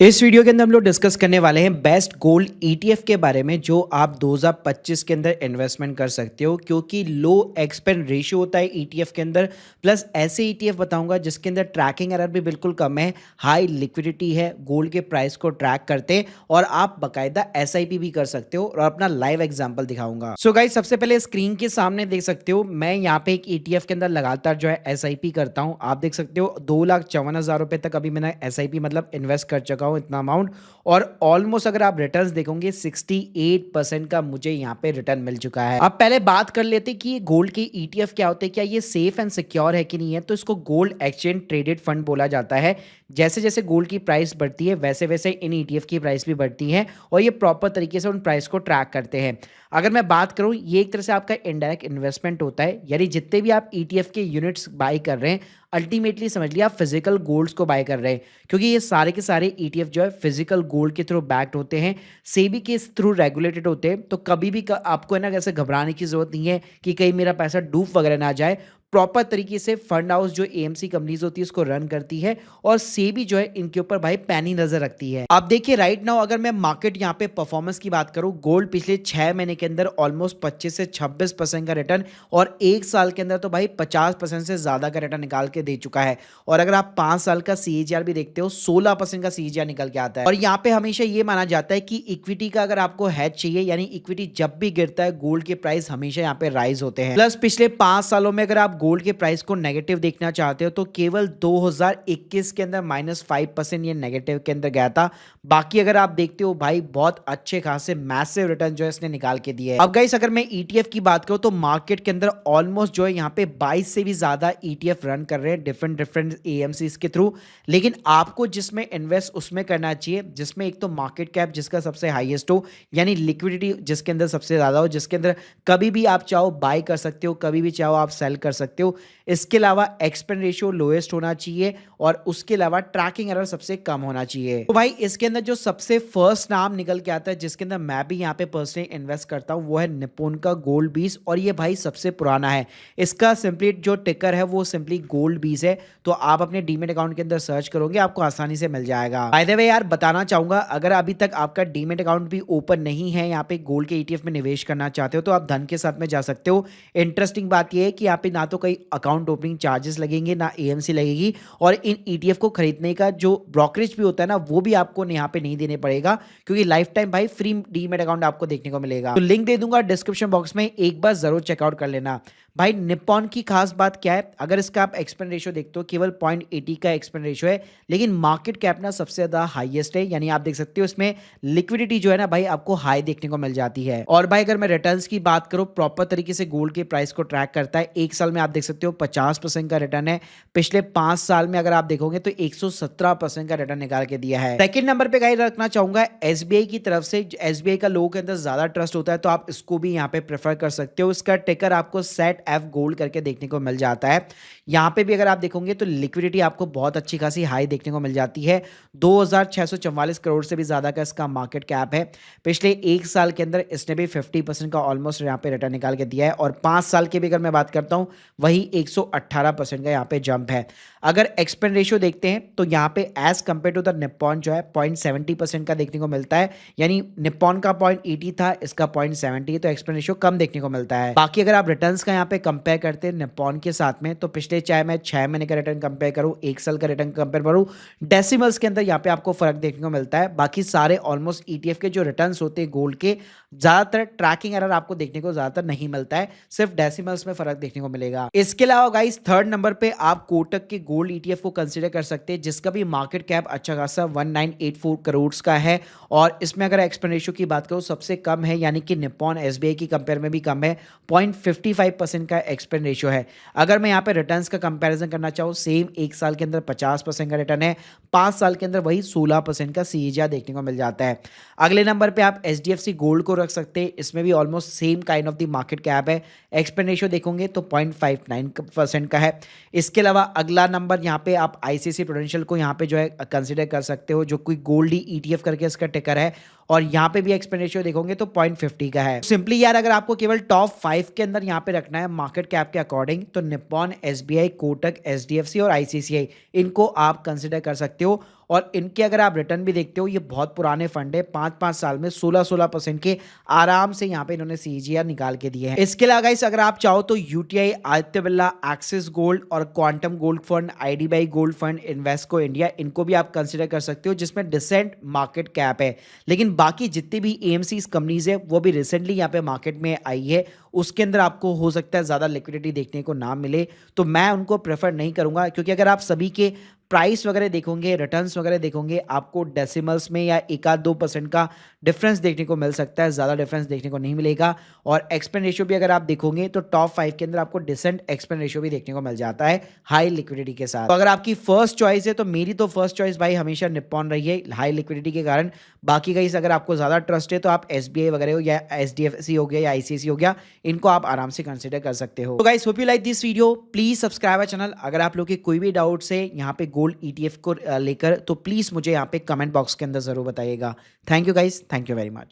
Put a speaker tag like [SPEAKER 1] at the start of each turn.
[SPEAKER 1] इस वीडियो के अंदर हम लोग डिस्कस करने वाले हैं बेस्ट गोल्ड ईटीएफ के बारे में जो आप 2025 के अंदर इन्वेस्टमेंट कर सकते हो क्योंकि लो एक्सपेंस रेशियो होता है ईटीएफ के अंदर। प्लस ऐसे ईटीएफ बताऊंगा जिसके अंदर ट्रैकिंग एरर भी बिल्कुल कम है, हाई लिक्विडिटी है, गोल्ड के प्राइस को ट्रैक करते हैं और आप बाकायदा एसआईपी भी कर सकते हो और अपना लाइव एग्जाम्पल दिखाऊंगा। सो गाइस, सबसे पहले स्क्रीन के सामने देख सकते हो मैं यहाँ पे एक ईटीएफ के अंदर लगातार जो है एसआईपी करता हूँ। आप देख सकते हो 2,54,000 रुपए तक अभी मैंने एसआईपी मतलब इन्वेस्ट कर चुका हूँ इतना अमाउंट। और ऑलमोस्ट अगर आप रिटर्न्स देखोगे 68% का मुझे यहाँ पे रिटर्न मिल चुका है। अब पहले बात कर लेते कि ये गोल्ड के ईटीएफ क्या होते हैं, क्या ये सेफ एंड सिक्योर है कि नहीं है। तो इसको गोल्ड एक्सचेंज ट्रेडेड फंड बोला जाता है। जैसे जैसे गोल्ड की प्राइस बढ़ती है वैसे वैसे इन ईटीएफ की प्राइस भी बढ़ती है और ये प्रॉपर तरीके से उन प्राइस को ट्रैक करते हैं। अगर मैं बात करूं, ये एक तरह से आपका इनडायरेक्ट इन्वेस्टमेंट होता है, यानी जितने भी आप ईटीएफ के यूनिट्स बाय कर रहे हैं अल्टीमेटली समझ लिया आप फिजिकल गोल्ड्स को बाय कर रहे हैं, क्योंकि ये सारे के सारे ईटीएफ जो है फिजिकल गोल्ड के थ्रू बैक्ड होते हैं, सेबी के थ्रू रेगुलेटेड होते हैं। तो कभी भी आपको है ना कैसे घबराने की जरूरत नहीं है कि कहीं मेरा पैसा डूब वगैरह ना जाए। प्रॉपर तरीके से फंड हाउस जो एएमसी कंपनीज होती है उसको रन करती है और सेबी जो है इनके ऊपर भाई पैनी नजर रखती है। आप देखिए राइट नाउ अगर मैं मार्केट यहाँ पे परफॉर्मेंस की बात करूँ, गोल्ड पिछले 6 महीने के अंदर ऑलमोस्ट 25 से 26% का रिटर्न और एक साल के अंदर तो भाई 50% से ज्यादा का रिटर्न निकाल के दे चुका है। और अगर आप 5 साल का सीएजीआर भी देखते हो 16% का सीएजीआर निकल के आता है। और यहाँ पे हमेशा ये माना जाता है कि इक्विटी का अगर आपको हेज चाहिए, यानी इक्विटी जब भी गिरता है गोल्ड के प्राइस हमेशा यहाँ पे राइज होते हैं। प्लस पिछले 5 सालों में अगर आप गोल्ड के प्राइस को नेगेटिव देखना चाहते हो तो केवल 2021 के अंदर -5% ये नेगेटिव के अंदर गया था। बाकी अगर आप देखते हो भाई बहुत अच्छे खासे मैसिव रिटर्न जो है इसने निकाल के दिए है। अब गाइस अगर मैं ईटीएफ की बात करूं तो मार्केट के अंदर ऑलमोस्ट जो है यहाँ पे 22 से भी ज्यादा ईटीएफ रन कर रहे हैं डिफरेंट एएमसीज के थ्रू। लेकिन आपको जिसमें इन्वेस्ट उसमें करना चाहिए जिसमें एक तो मार्केट कैप जिसका सबसे हाईएस्ट हो, यानी लिक्विडिटी जिसके अंदर सबसे ज्यादा हो, जिसके अंदर कभी भी आप चाहो बाय कर सकते हो, कभी भी चाहो आप सेल कर सकते हो। इसके अलावा एक्सपेंस रेशियो लोएस्ट होना चाहिए और उसके अलावा ट्रैकिंग एरर सबसे कम होना चाहिए। तो भाई इसके अंदर जो सबसे फर्स्ट नाम निकल के आता है जिसके अंदर मैं भी यहाँ पे पर्सनली इन्वेस्ट करता हूँ वो है निप्पॉन का गोल्ड 20 और ये भाई सबसे पुराना है। इसका सिंपली जो टिकर है वो सिंपली गोल्ड 20 है। तो आप अपने डीमेट अकाउंट के अंदर सर्च करोगे आपको आसानी से मिल जाएगा। बाय द वे यार बताना चाहूंगा, अगर अभी तक आपका डीमेट अकाउंट भी ओपन नहीं है यहाँ पे गोल्ड के ईटीएफ में निवेश करना चाहते हो तो आप धन के साथ में जा सकते हो। इंटरेस्टिंग बात यह है कि यहाँ पे ना तो कई अकाउंट ओपनिंग चार्जेस लगेंगे ना एएमसी लगेगी और इन ईटीएफ को खरीदने का जो ब्रोकरेज भी होता है ना वो भी आपको यहाँ पे नहीं देने पड़ेगा, क्योंकि लाइफ टाइम भाई फ्री डीमेट अकाउंट आपको देखने को मिलेगा। तो लिंक दे दूंगा डिस्क्रिप्शन बॉक्स में, एक बार जरूर चेकआउट कर लेना। भाई निप्पॉन की खास बात क्या है, अगर इसका आप एक्सपेंस रेशियो देखते हो केवल 0.80 का एक्सपेंस रेशियो है, लेकिन मार्केट कैप ना सबसे ज्यादा हाईएस्ट है, यानी आप देख सकते हो इसमें लिक्विडिटी जो है ना भाई आपको हाई देखने को मिल जाती है। और भाई अगर मैं रिटर्न्स की बात करूं, प्रॉपर तरीके से गोल्ड के प्राइस को ट्रैक करता है। एक साल में आप देख सकते हो 50% का रिटर्न है, पिछले 5 साल में अगर आप देखोगे तो 117% का रिटर्न निकाल के दिया है। सेकंड नंबर पे गाइस रखना चाहूंगा एसबीआई की तरफ से। एसबीआई का लोगों के अंदर ज्यादा ट्रस्ट होता है तो आप इसको भी यहाँ पे प्रेफर कर सकते हो। इसका टिकर आपको सेट एफ गोल्ड करके देखने को मिल जाता है। यहाँ पे भी अगर आप देखोगे तो लिक्विडिटी आपको बहुत अच्छी खासी हाई देखने को मिल जाती है। 2644 करोड़ से भी ज्यादा का इसका मार्केट कैप है। पिछले एक साल के अंदर इसने भी 50% का ऑलमोस्ट यहाँ पे रिटर्न निकाल के दिया है और 5 साल के भी अगर मैं बात करता हूँ वही 118% का यहाँ पे जंप है। अगर एक्सपेंस रेशियो देखते हैं तो यहाँ पे as compare to the Nippon जो है 0.70% का देखने को मिलता है, यानी निप्पॉन का 0.80 था, इसका 0.70 है, तो एक्सपेंस रेशियो कम देखने को मिलता है। बाकी अगर आप रिटर्न्स का यहाँ पे कंपेयर करते हैं निप्पॉन के साथ में तो पिछले चाहे मैं 6 महीने का रिटर्न कंपेयर करूँ, एक साल का रिटर्न कंपेयर करूँ, डेसिमल्स के अंदर यहाँ पे आपको फर्क देखने को मिलता है। बाकी सारे ऑलमोस्ट ईटीएफ के जो रिटर्न होते हैं गोल्ड के, ज्यादातर ट्रैकिंग एरर आपको देखने को ज्यादातर नहीं मिलता है, सिर्फ डेसिमल्स में फर्क देखने को मिलेगा। इसके अलावा गाइस थर्ड नंबर पे आप कोटक के गोल्ड ईटीएफ को कंसीडर कर सकते हैं, जिसका भी मार्केट कैप अच्छा खासा 1984 करोड़ का है और इसमें अगर एक्सपेंस रेशियो की बात करूं सबसे कम है, यानी कि निप्पॉन एसबीआई की कंपेयर में भी कम है। 0.55% का एक्सपेंस रेशियो है। अगर मैं यहाँ पे रिटर्न्स का कंपैरिजन करना चाहूँ, सेम एक साल के अंदर 50% का रिटर्न है, 5 साल के अंदर वही 16% का सीएजीआर देखने को मिल जाता है। अगले नंबर पे आप एचडीएफसी गोल्ड को रख सकते हैं, इसमें भी almost same kind of the market cap है। एक्सपेंस रेशियो देखोगे तो 0.59% का है। इसके अलावा अगला नंबर यहाँ पे आप आईसीआईसीआई प्रूडेंशियल को यहाँ पे जो है कंसीडर कर सकते हो, जो कोई गोल्ड ईटीएफ करके इसका टिकर है और यहाँ पे भी एक्सपेंस रेशियो देखोगे तो 0.50 का है। सिंपली यार अगर आपको केवल टॉप 5 के अंदर यहाँ पे रखना है मार्केट कैप के अकॉर्डिंग तो निप्पॉन, एसबीआई, कोटक, एचडीएफसी और आईसीआईसीआई इनको आप कंसीडर कर सकते हो। और इनके अगर आप रिटर्न भी देखते हो, ये बहुत पुराने फंड है, 5-5 साल में 16-16% के आराम से यहाँ पे इन्होंने सीजीआर निकाल के दिए हैं। इसके अलावा गाइस अगर आप चाहो तो UTI, Aditya Birla, Axis gold और quantum gold fund, IDBI gold fund, Invesco India, इनको भी आप कंसिडर कर सकते हो जिसमें डिसेंट मार्केट कैप है। लेकिन बाकी जितनी भी एएमसी कंपनीज है वो भी रिसेंटली यहाँ पे मार्केट में आई है, उसके अंदर आपको हो सकता है ज़्यादा लिक्विडिटी देखने को ना मिले, तो मैं उनको प्रेफर नहीं करूँगा, क्योंकि अगर आप सभी के प्राइस वगैरह देखोगे, रिटर्न्स वगैरह देखोगे, आपको डेसिमल्स में या 1-2% का डिफरेंस देखने को मिल सकता है, ज़्यादा डिफरेंस देखने को नहीं मिलेगा। और एक्सपेंस रेशियो भी अगर आप देखोगे तो टॉप 5 के अंदर आपको डिसेंट एक्सपेंस रेशियो भी देखने को मिल जाता है हाई लिक्विडिटी के साथ। तो अगर आपकी फर्स्ट चॉइस है तो मेरी तो फर्स्ट चॉइस भाई हमेशा निप्पॉन रही है हाई लिक्विडिटी के कारण। बाकी गाइस अगर आपको ज़्यादा ट्रस्ट है तो आप एसबीआई वगैरह हो या एचडीएफसी हो गया या आईसीआईसी हो गया, इनको आप आराम से कंसिडर कर सकते हो। तो guys hope you like this video, please subscribe channel. अगर आप लोग के कोई भी डाउट्स है यहाँ पे गोल्ड ईटीएफ को लेकर तो प्लीज मुझे यहाँ पे कमेंट बॉक्स के अंदर जरूर बताइएगा। Thank you guys, thank you very much.